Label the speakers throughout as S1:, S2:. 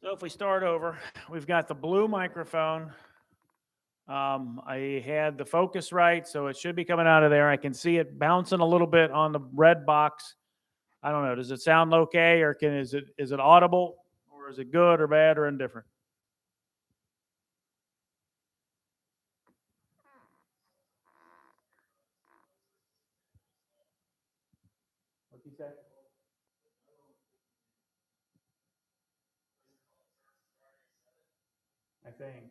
S1: So if we start over, we've got the blue microphone. I had the focus right, so it should be coming out of there. I can see it bouncing a little bit on the red box. I don't know. Does it sound okay, or is it audible, or is it good or bad or indifferent? What'd you say? I think.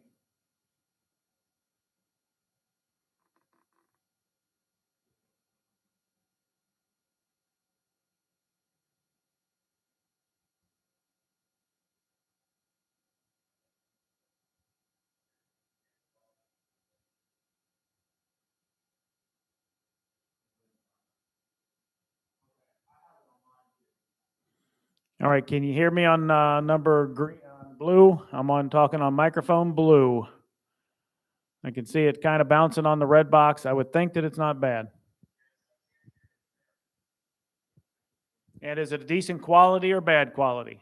S1: All right. Can you hear me on number green, blue? I'm talking on microphone blue. I can see it kind of bouncing on the red box. I would think that it's not bad. And is it a decent quality or bad quality?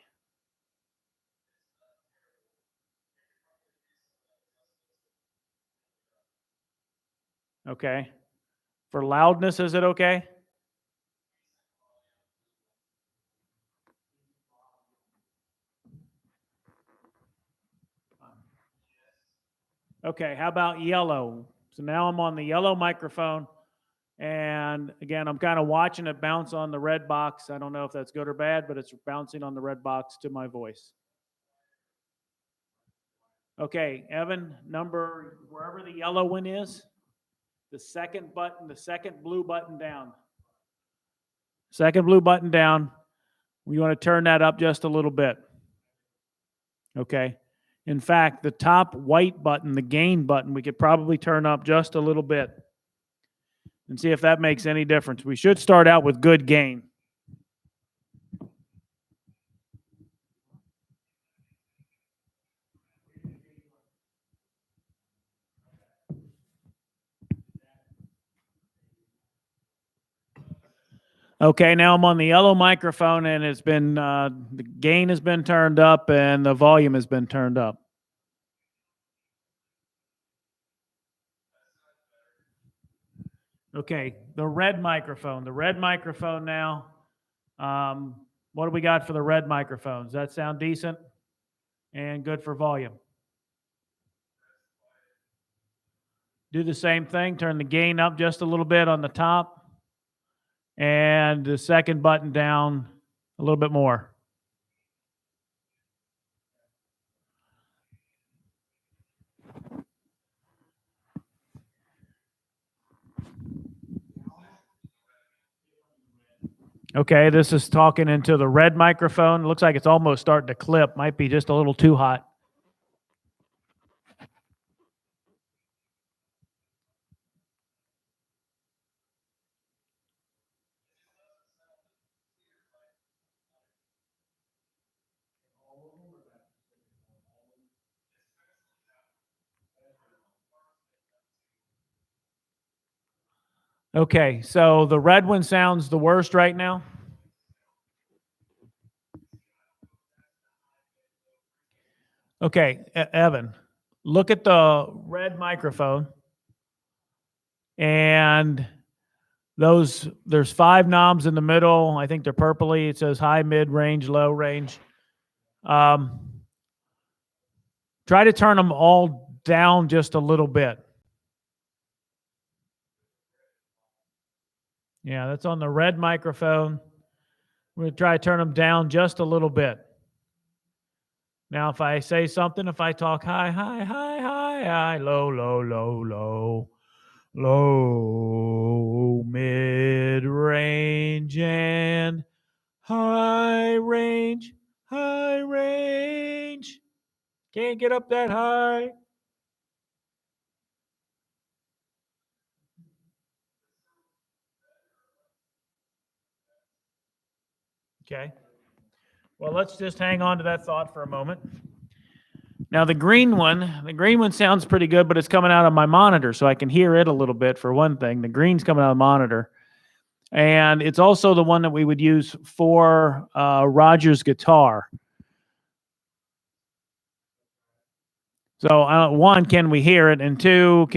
S1: Okay. For loudness, is it okay? Okay, how about yellow? So now I'm on the yellow microphone. And again, I'm kind of watching it bounce on the red box. I don't know if that's good or bad, but it's bouncing on the red box to my voice. Okay, Evan, number, wherever the yellow one is, the second button, the second blue button down. Second blue button down. We want to turn that up just a little bit. Okay. In fact, the top white button, the gain button, we could probably turn up just a little bit and see if that makes any difference. We should start out with good gain. Okay, now I'm on the yellow microphone and it's been, the gain has been turned up and the volume has been turned up. Okay, the red microphone now. What do we got for the red microphone? Does that sound decent and good for volume? Do the same thing, turn the gain up just a little bit on the top and the second button down a little bit more. Okay, this is talking into the red microphone. It looks like it's almost starting to clip. Might be just a little too hot. Okay, so the red one sounds the worst right now. Okay, Evan, look at the red microphone and there's 5 knobs in the middle. I think they're purpley. It says high, mid range, low range. Try to turn them all down just a little bit. Yeah, that's on the red microphone. We're going to try to turn them down just a little bit. Now, if I say something, if I talk high, high, high, high, high, low, low, low, low, low, mid range, and high range, high range. Can't get up that high. Okay. Well, let's just hang on to that thought for a moment. Now the green one sounds pretty good, but it's coming out of my monitor, so I can hear it a little bit for one thing. The green's coming out of the monitor. And it's also the one that we would use for Roger's guitar. So one, can we hear it? And two,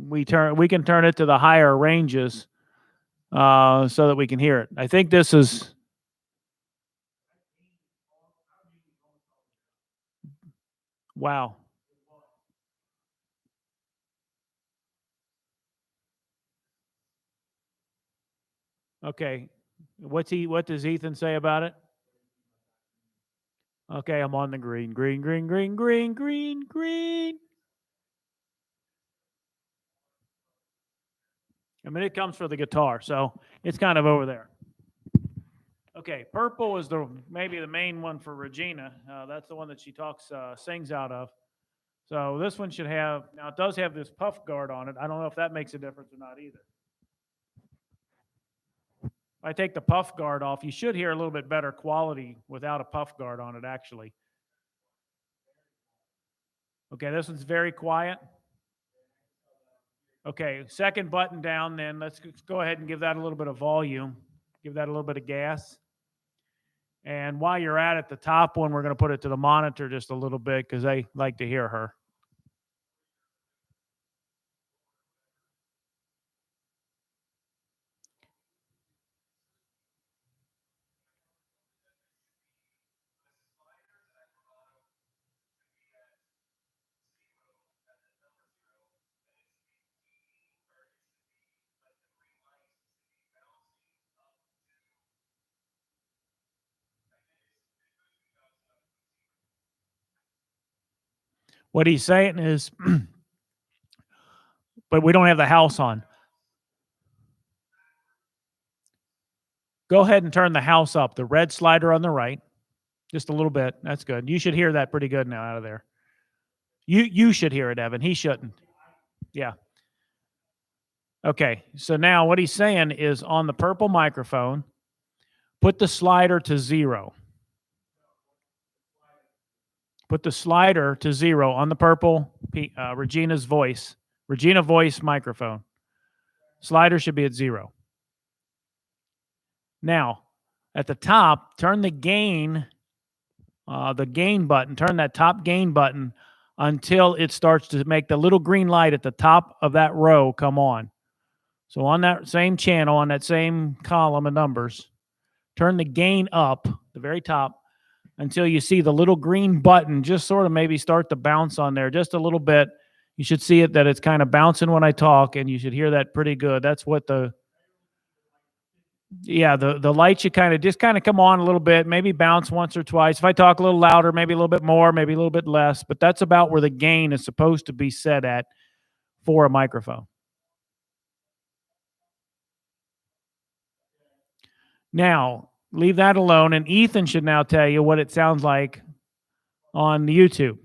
S1: we can turn it to the higher ranges so that we can hear it. I think this is. Wow. Okay. What does Ethan say about it? Okay, I'm on the green. Green, green, green, green, green, green. I mean, it comes for the guitar, so it's kind of over there. Okay, purple is maybe the main one for Regina. That's the one that she sings out of. So this one should have, now it does have this puff guard on it. I don't know if that makes a difference or not either. If I take the puff guard off, you should hear a little bit better quality without a puff guard on it, actually. Okay, this one's very quiet. Okay, second button down then. Let's go ahead and give that a little bit of volume. Give that a little bit of gas. And while you're at it, the top one, we're going to put it to the monitor just a little bit because they like to hear her. What he's saying is, but we don't have the house on. Go ahead and turn the house up. The red slider on the right, just a little bit. That's good. You should hear that pretty good now out of there. You should hear it, Evan. He shouldn't. Yeah. Okay. So now what he's saying is on the purple microphone, put the slider to 0. Put the slider to 0 on the purple Regina voice microphone. Slider should be at 0. Now, at the top, turn the gain button, turn that top gain button until it starts to make the little green light at the top of that row come on. So on that same channel, on that same column of numbers, turn the gain up, the very top, until you see the little green button just sort of maybe start to bounce on there just a little bit. You should see it that it's kind of bouncing when I talk, and you should hear that pretty good. That's what the light should kind of come on a little bit, maybe bounce once or twice. If I talk a little louder, maybe a little bit more, maybe a little bit less, but that's about where the gain is supposed to be set at for a microphone. Now, leave that alone, and Ethan should now tell you what it sounds like on the YouTube.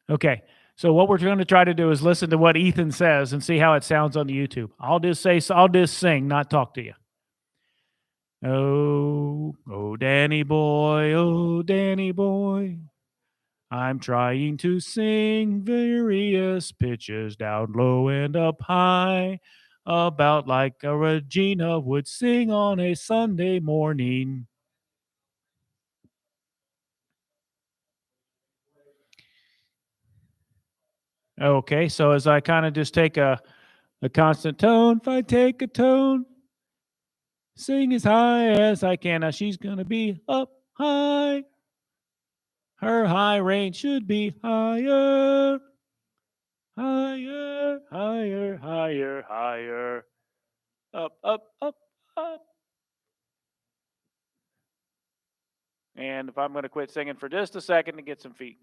S1: Okay, so what we're going to try to do is listen to what Ethan says and see how it sounds on the YouTube. I'll just sing, not talk to you. Oh, Danny boy, I'm trying to sing various pitches down low and up high, about like a Regina would sing on a Sunday morning. Okay, so as I kind of just take a constant tone, if I take a tone, sing as high as I can. Now she's going to be up high. Her high range should be higher. Higher, higher, higher, higher. Up, up, up, up. And if I'm going to quit singing for just a second to get some feet.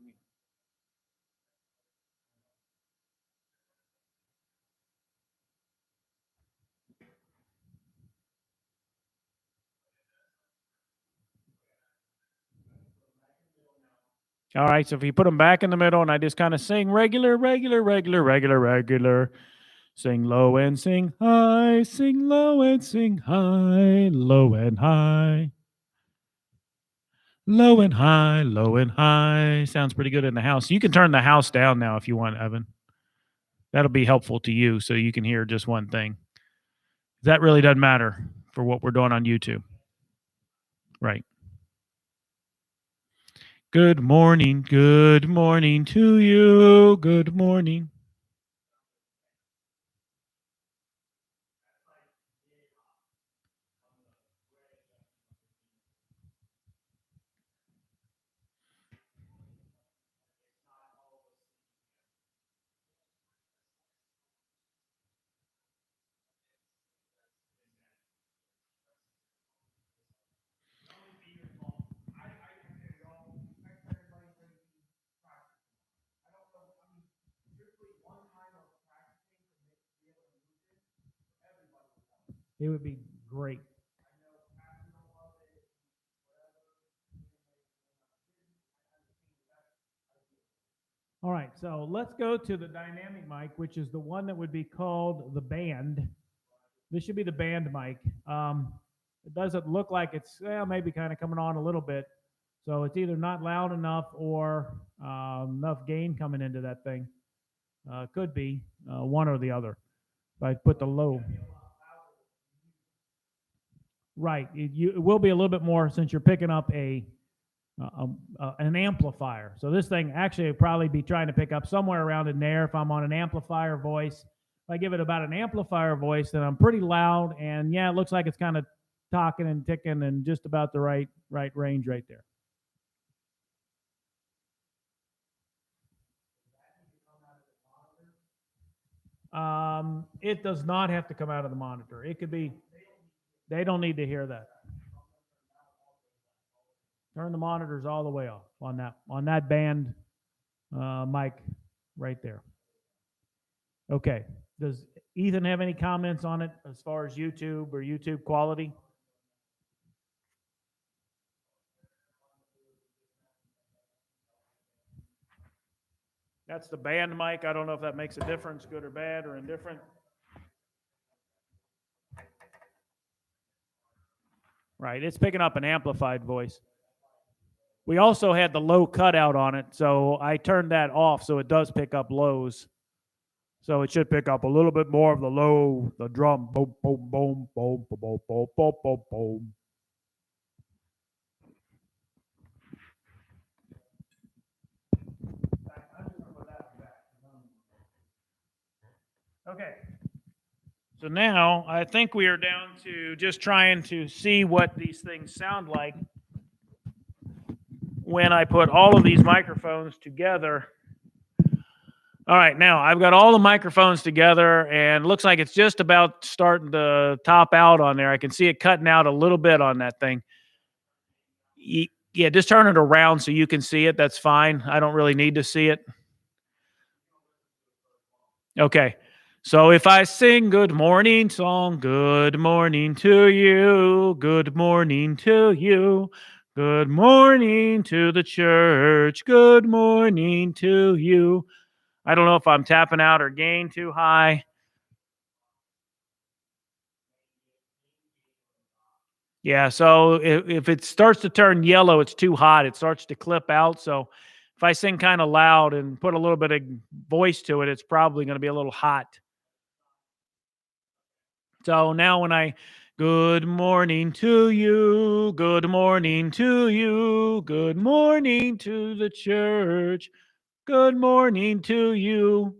S1: All right, so if you put them back in the middle and I just kind of sing regular, regular, regular, regular, regular, sing low and sing high, sing low and sing high, low and high, low and high, low and high. Sounds pretty good in the house. You can turn the house down now if you want, Evan. That'll be helpful to you so you can hear just one thing. That really doesn't matter for what we're doing on YouTube. Right. Good morning to you. Good morning. It would be great. All right, so let's go to the dynamic mic, which is the one that would be called the band. This should be the band mic. It doesn't look like it's maybe kind of coming on a little bit. So it's either not loud enough or enough gain coming into that thing. Could be one or the other. If I put the low. Right. It will be a little bit more since you're picking up an amplifier. So this thing actually would probably be trying to pick up somewhere around in there if I'm on an amplifier voice. If I give it about an amplifier voice, then I'm pretty loud, and yeah, it looks like it's kind of talking and ticking and just about the right range right there. It does not have to come out of the monitor. It could be. They don't need to hear that. Turn the monitors all the way off on that band mic right there. Okay. Does Ethan have any comments on it as far as YouTube or YouTube quality? That's the band mic. I don't know if that makes a difference, good or bad or indifferent. Right. It's picking up an amplified voice. We also had the low cutout on it, so I turned that off so it does pick up lows. So it should pick up a little bit more of the low, the drum. Boom, boom, boom, boom, boom, boom, boom, boom, boom, boom. Okay. So now I think we are down to just trying to see what these things sound like when I put all of these microphones together. All right, now I've got all the microphones together and looks like it's just about starting to top out on there. I can see it cutting out a little bit on that thing. Yeah, just turn it around so you can see it. That's fine. I don't really need to see it. Okay. So if I sing good morning song, good morning to you, good morning to you, good morning to the church, good morning to you. I don't know if I'm tapping out or gain too high. Yeah, so if it starts to turn yellow, it's too hot. It starts to clip out. So if I sing kind of loud and put a little bit of voice to it, it's probably going to be a little hot. So now when I, good morning to you, good morning to you, good morning to the church, good morning to you.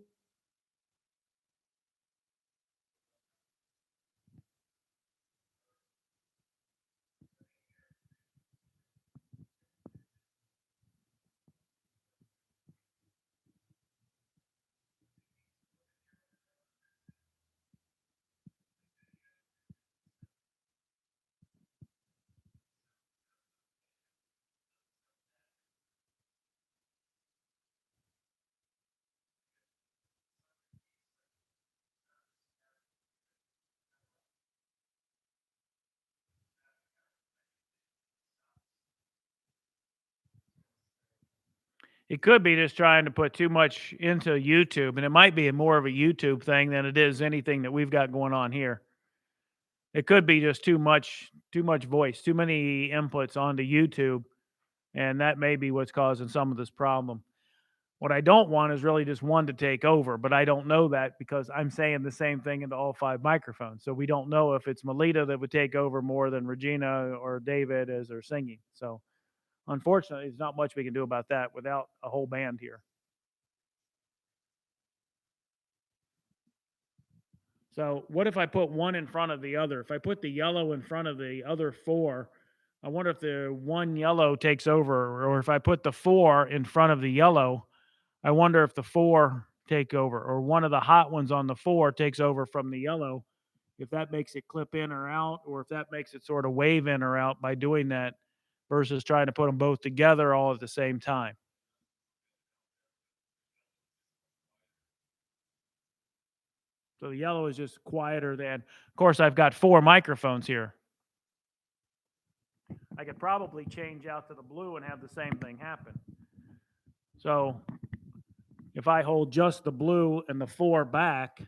S1: It could be just trying to put too much into YouTube, and it might be more of a YouTube thing than it is anything that we've got going on here. It could be just too much voice, too many inputs onto YouTube, and that may be what's causing some of this problem. What I don't want is really just one to take over, but I don't know that because I'm saying the same thing into all 5 microphones. So we don't know if it's Melita that would take over more than Regina or David as they're singing. So unfortunately, there's not much we can do about that without a whole band here. So what if I put one in front of the other? If I put the yellow in front of the other 4, I wonder if the one yellow takes over, or if I put the 4 in front of the yellow, I wonder if the 4 take over, or one of the hot ones on the 4 takes over from the yellow, if that makes it clip in or out, or if that makes it sort of wave in or out by doing that versus trying to put them both together all at the same time. So the yellow is just quieter than, of course, I've got 4 microphones here. I could probably change out to the blue and have the same thing happen. So if I hold just the blue and the 4 back,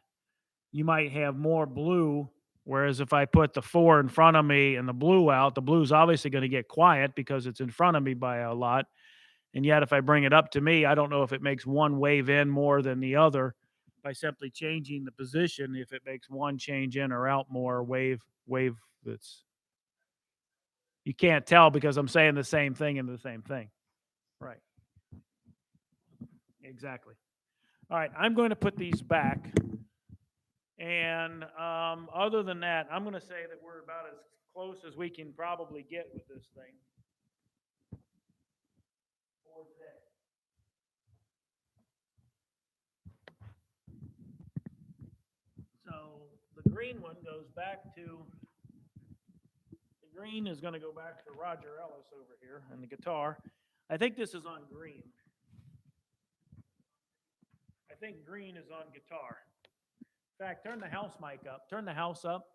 S1: you might have more blue. Whereas if I put the 4 in front of me and the blue out, the blue's obviously going to get quiet because it's in front of me by a lot. And yet, if I bring it up to me, I don't know if it makes one wave in more than the other by simply changing the position. If it makes one change in or out more, wave that's, you can't tell because I'm saying the same thing and the same thing. Right. Exactly. All right. I'm going to put these back. And other than that, I'm going to say that we're about as close as we can probably get with this thing for today. So the green one goes back to, the green is going to go back to Roger Ellis over here and the guitar. I think this is on green. I think green is on guitar. In fact, turn the house mic up. Turn the house up.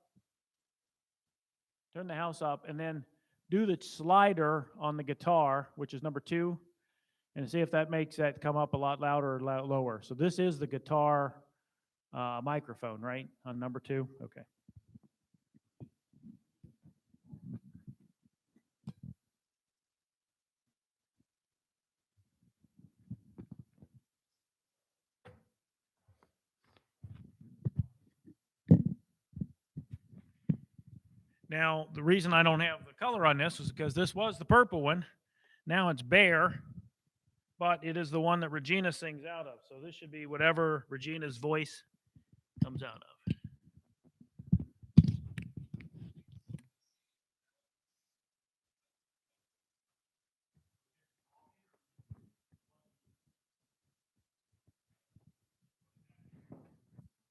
S1: Turn the house up, and then do the slider on the guitar, which is number 2, and see if that makes that come up a lot louder or lower. So this is the guitar microphone, right? On number 2? Okay. Now, the reason I don't have the color on this is because this was the purple one. Now it's bare, but it is the one that Regina sings out of. So this should be whatever Regina's voice comes out of.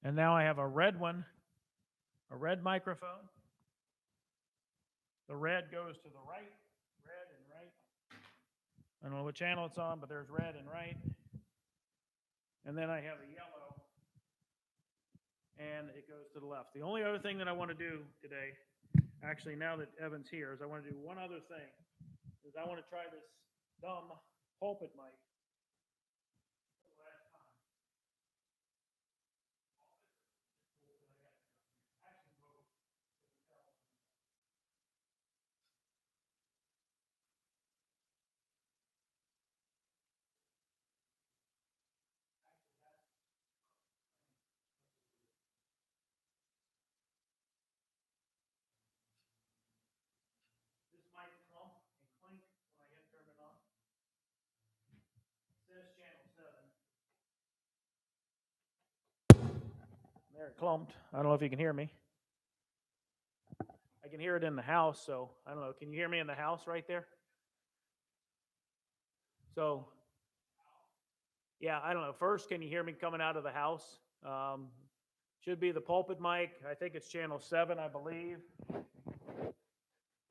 S1: And now I have a red one, a red microphone. The red goes to the right, red and right. I don't know what channel it's on, but there's red and right. And then I have a yellow, and it goes to the left. The only other thing that I want to do today, actually now that Evan's here, is I want to do one other thing. Is I want to try this dumb pulpit mic. This mic clump and clink when I hit turn it on. It says channel 7. There it clumped. I don't know if you can hear me. I can hear it in the house, so I don't know. Can you hear me in the house right there? So, yeah, I don't know. First, can you hear me coming out of the house? Should be the pulpit mic. I think it's channel 7, I believe.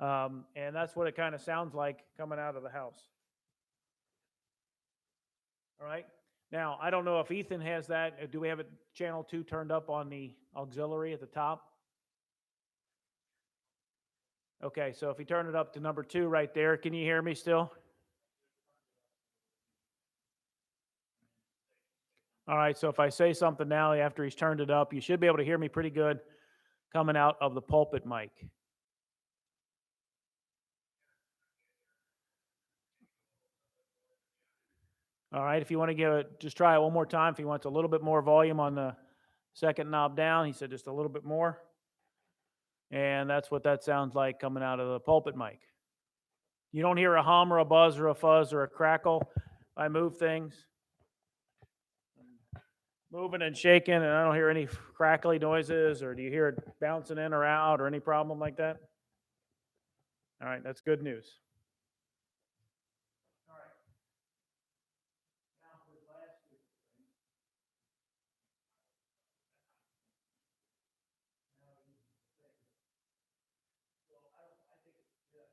S1: And that's what it kind of sounds like coming out of the house. All right. Now, I don't know if Ethan has that. Do we have it channel 2 turned up on the auxiliary at the top? Okay, so if you turn it up to number 2 right there, can you hear me still? All right, so if I say something now after he's turned it up, you should be able to hear me pretty good coming out of the pulpit mic. All right, if you want to give it, just try it one more time. If he wants a little bit more volume on the second knob down, he said just a little bit more. And that's what that sounds like coming out of the pulpit mic. You don't hear a hum or a buzz or a fuzz or a crackle. I move things, moving and shaking, and I don't hear any crackly noises, or do you hear it bouncing in or out or any problem like that? All right, that's good news. All right. Now for the last two things. I think it's this.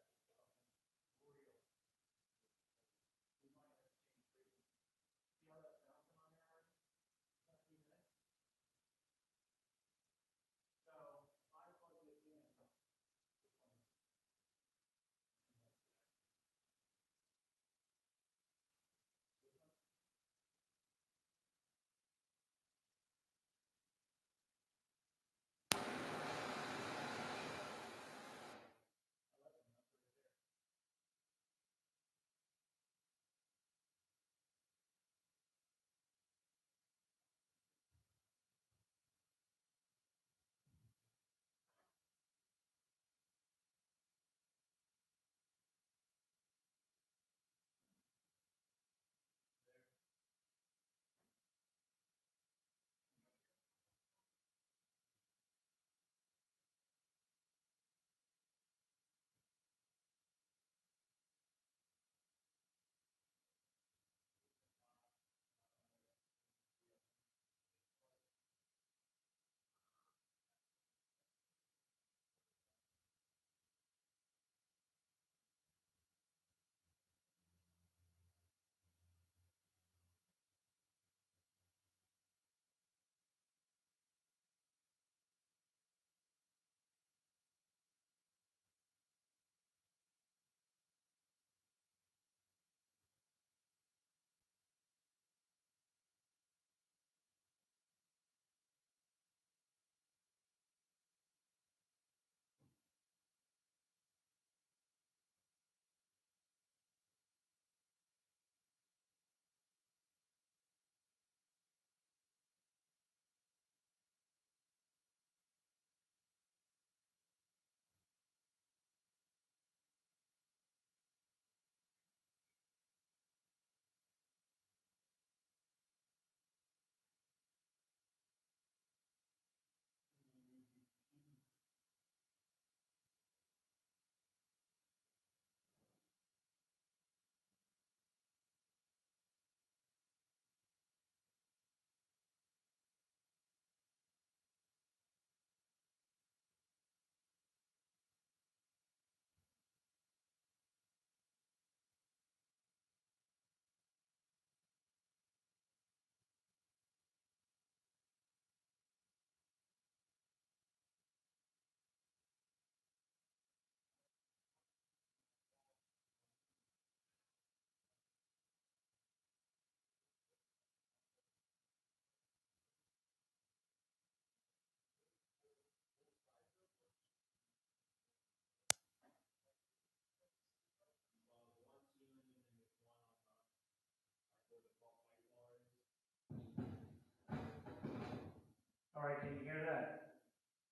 S1: All right, can you hear that?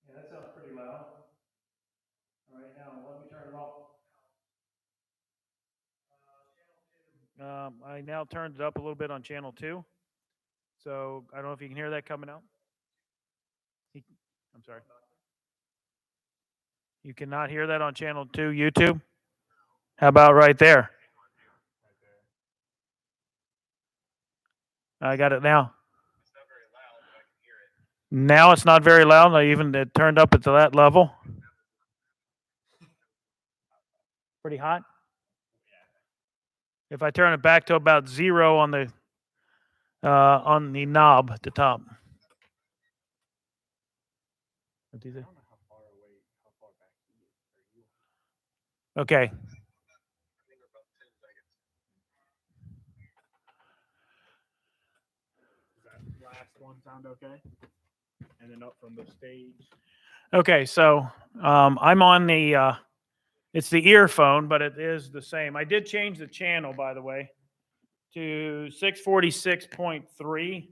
S1: Yeah, that sounds pretty loud. All right, now let me turn it off. I now turned it up a little bit on channel 2. So I don't know if you can hear that coming out. I'm sorry. You cannot hear that on channel 2 YouTube? How about right there? I got it now. Now it's not very loud. I even it turned up to that level. Pretty hot. If I turn it back to about 0 on the knob at the top. What do you think? Okay.
S2: last one sound okay? And then up from the stage.
S1: Okay, so I'm on the, it's the earphone, but it is the same. I did change the channel, by the way, to 646.3.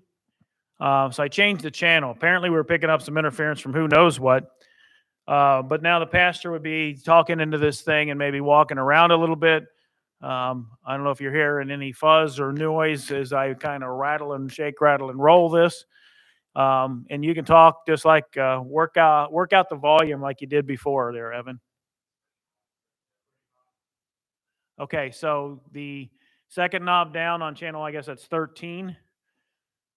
S1: So I changed the channel. Apparently, we were picking up some interference from who knows what. But now the pastor would be talking into this thing and maybe walking around a little bit. I don't know if you're hearing any fuzz or noise as I kind of rattle and shake, rattle and roll this. And you can talk just like work out the volume like you did before there, Evan. Okay, so the second knob down on channel, I guess that's 13.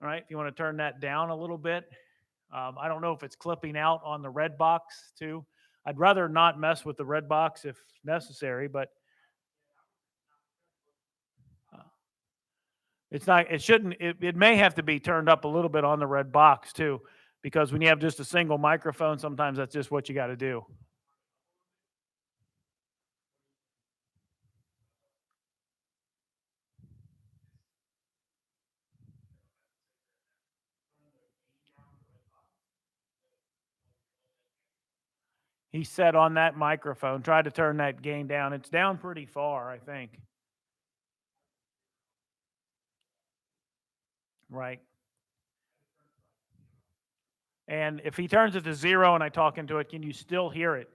S1: All right, if you want to turn that down a little bit. I don't know if it's clipping out on the red box too. I'd rather not mess with the red box if necessary, but it's not, it shouldn't, it may have to be turned up a little bit on the red box too, because when you have just a single microphone, sometimes that's just what you got to do. He said on that microphone, try to turn that gain down. It's down pretty far, I think. Right. And if he turns it to 0 and I talk into it, can you still hear it?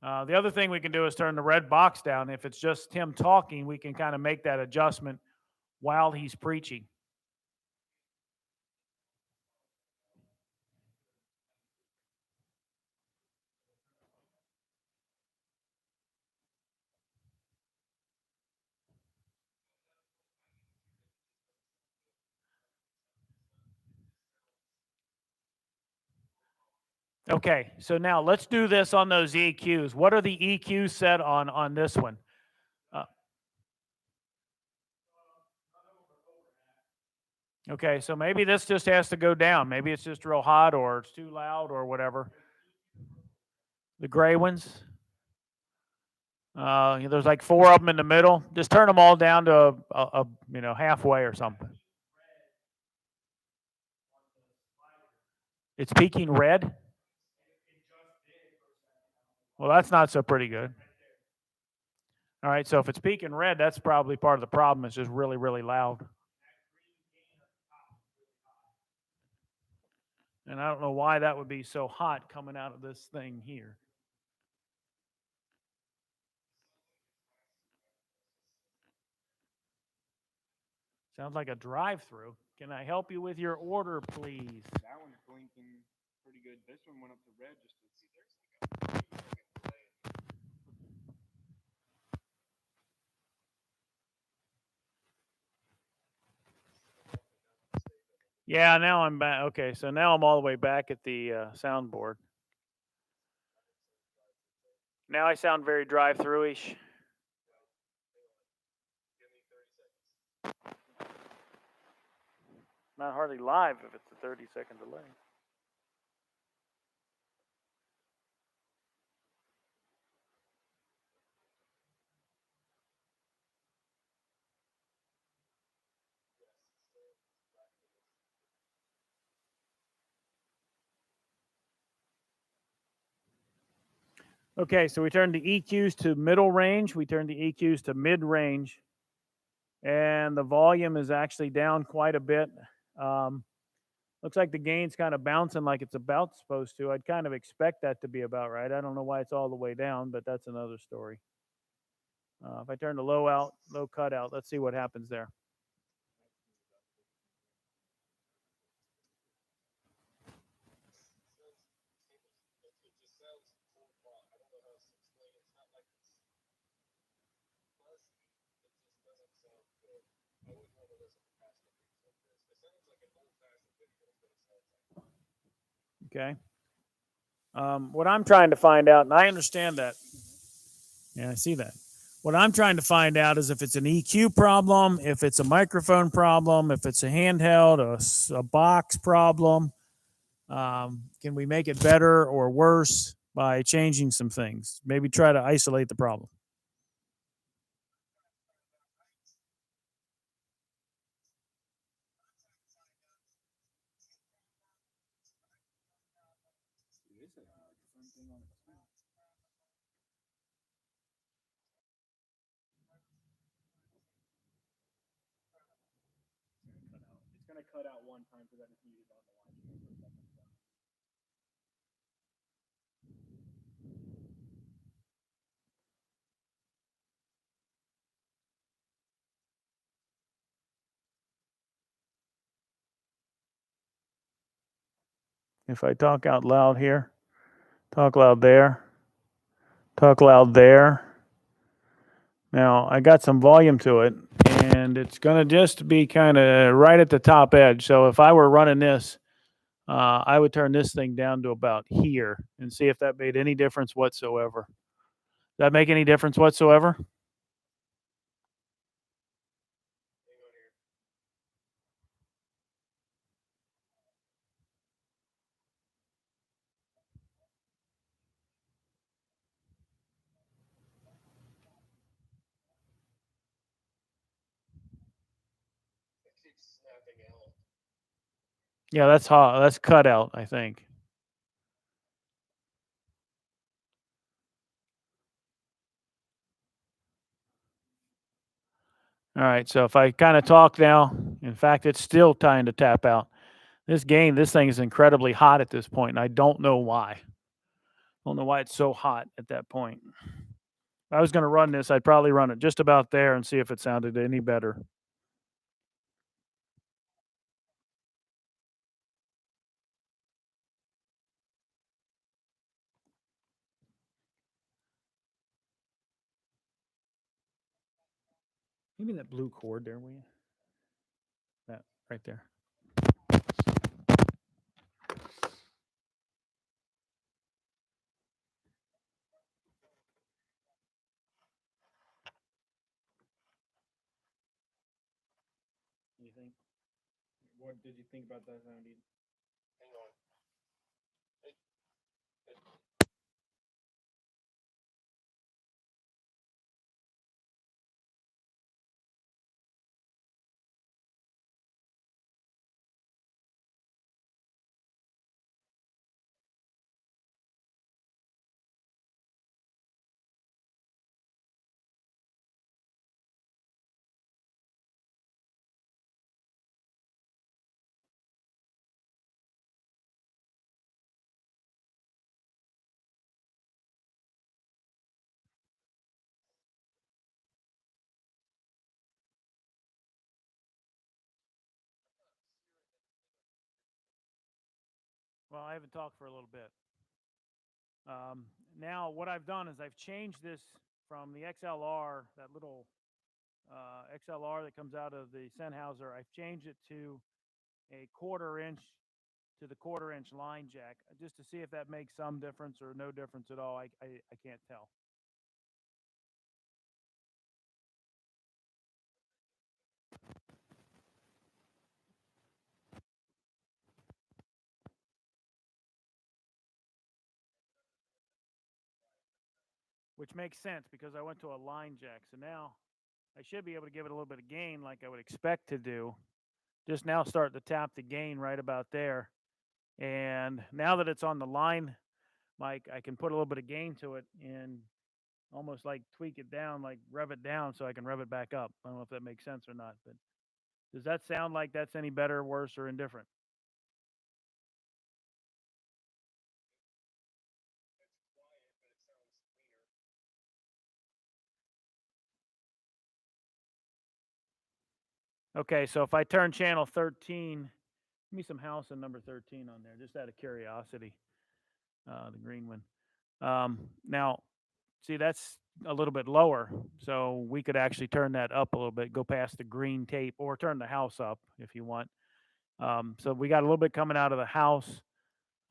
S1: The other thing we can do is turn the red box down. If it's just him talking, we can kind of make that adjustment while he's preaching. Okay, so now let's do this on those EQs. What are the EQs set on this one? Okay, so maybe this just has to go down. Maybe it's just real hot or it's too loud or whatever. The gray ones. There's like 4 of them in the middle. Just turn them all down to a halfway or something. It's peaking red. Well, that's not so pretty good. All right, so if it's peaking red, that's probably part of the problem. It's just really, really loud. And I don't know why that would be so hot coming out of this thing here. Sounds like a drive-through. Can I help you with your order, please?
S2: That one's blinking pretty good. This one went up to red just to see. There's like a 3-second delay.
S1: Yeah, now I'm back. Okay, so now I'm all the way back at the soundboard. Now I sound very drive-through-ish. Not hardly live if it's a 30-second delay. Okay, so we turned the EQs to middle range. We turned the EQs to mid-range. And the volume is actually down quite a bit. Looks like the gain's kind of bouncing like it's about supposed to. I'd kind of expect that to be about right. I don't know why it's all the way down, but that's another story. If I turn the low cut out, let's see what happens there. Okay. What I'm trying to find out, and I understand that. Yeah, I see that. What I'm trying to find out is if it's an EQ problem, if it's a microphone problem, if it's a handheld, a box problem. Can we make it better or worse by changing some things? Maybe try to isolate the problem.
S2: It's a microphone thing on its own. It's gonna cut out one time because I just muted on the live stream for a second. So.
S1: If I talk out loud here, talk loud there, talk loud there. Now I got some volume to it, and it's gonna just be kind of right at the top edge. So if I were running this, I would turn this thing down to about here and see if that made any difference whatsoever. Does that make any difference whatsoever? Yeah, that's hot. That's cut out, I think. All right, so if I kind of talk now, in fact, it's still trying to tap out. This thing is incredibly hot at this point, and I don't know why. I don't know why it's so hot at that point. If I was going to run this, I'd probably run it just about there and see if it sounded any better. Maybe that blue cord there, will you? That right there. You think?
S2: What did you think about that sound? Hang on.
S1: Well, I haven't talked for a little bit. Now, what I've done is I've changed this from the XLR, that little XLR that comes out of the Sennheiser. I've changed it to a 1/4 inch to the 1/4 inch line jack, just to see if that makes some difference or no difference at all. I can't tell. Which makes sense because I went to a line jack. So now I should be able to give it a little bit of gain like I would expect to do. Just now start to tap the gain right about there. And now that it's on the line mic, I can put a little bit of gain to it and almost like tweak it down, like rev it down so I can rev it back up. I don't know if that makes sense or not, but does that sound like that's any better, worse, or indifferent? Okay, so if I turn channel 13, give me some house and number 13 on there, just out of curiosity, the green one. Now, see, that's a little bit lower, so we could actually turn that up a little bit, go past the green tape, or turn the house up if you want. So we got a little bit coming out of the house.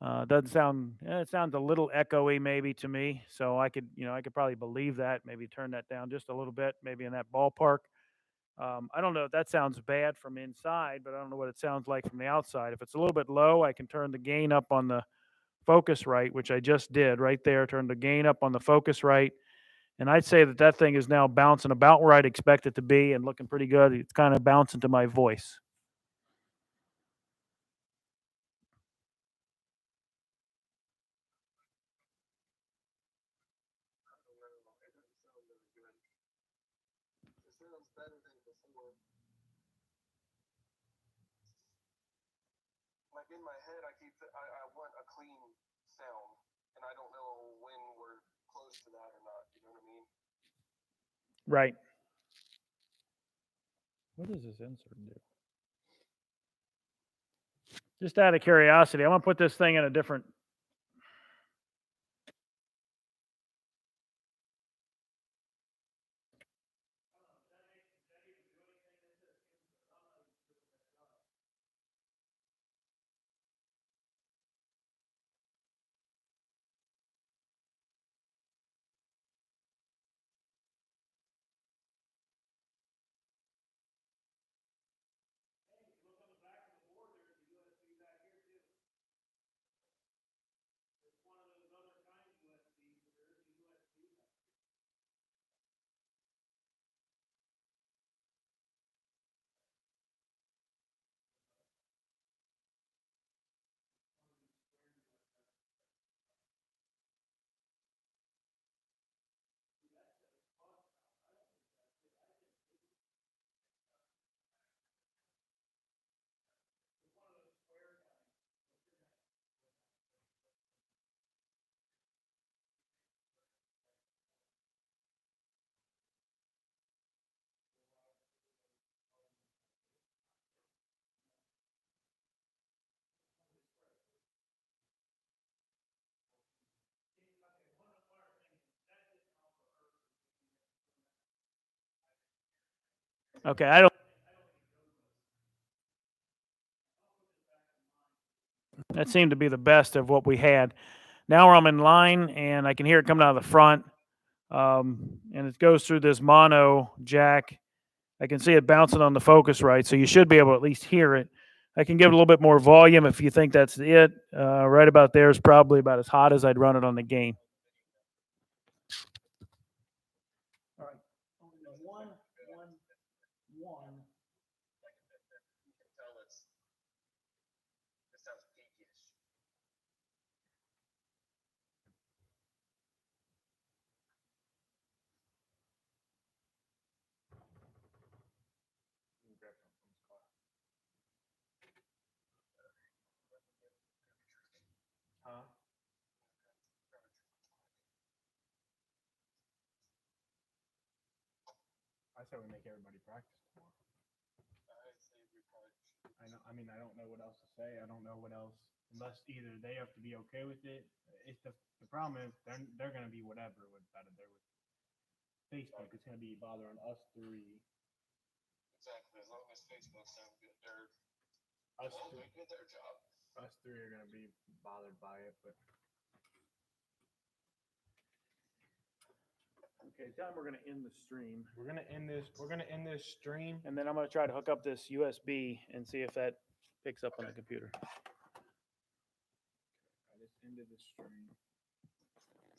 S1: Doesn't sound. It sounds a little echoey maybe to me. So I could, I could probably believe that. Maybe turn that down just a little bit, maybe in that ballpark. I don't know if that sounds bad from inside, but I don't know what it sounds like from the outside. If it's a little bit low, I can turn the gain up on the Focusrite, which I just did right there. Turn the gain up on the Focusrite, and I'd say that thing is now bouncing about where I'd expect it to be and looking pretty good. It's kind of bouncing to my voice.
S3: better than before. Like in my head, I want a clean sound, and I don't know when we're close to that or not. You know what I mean?
S1: Right. What does this insert do? Just out of curiosity, I'm gonna put this thing in a different. Okay, I don't. That seemed to be the best of what we had. Now I'm in line and I can hear it coming out of the front. And it goes through this mono jack. I can see it bouncing on the Focusrite, so you should be able to at least hear it. I can give it a little bit more volume if you think that's it. Right about there is probably about as hot as I'd run it on the game. All right. One.
S3: You can tell it sounds peakish.
S2: Huh? I say we make everybody practice more. I know. I mean, I don't know what else to say. I don't know what else, unless either they have to be okay with it. It's the problem is they're gonna be whatever with that. They're with Facebook. It's gonna be bothering us three.
S3: Exactly. As long as Facebook sounds good,
S2: Us
S3: well,
S2: three,
S3: they did their job.
S2: us three are gonna be bothered by it, but
S1: Okay, tell them we're going to end the stream.
S2: we're gonna end this. We're gonna end this stream.
S1: And then I'm going to try to hook up this USB and see if that picks up on the computer.
S2: I just ended the stream.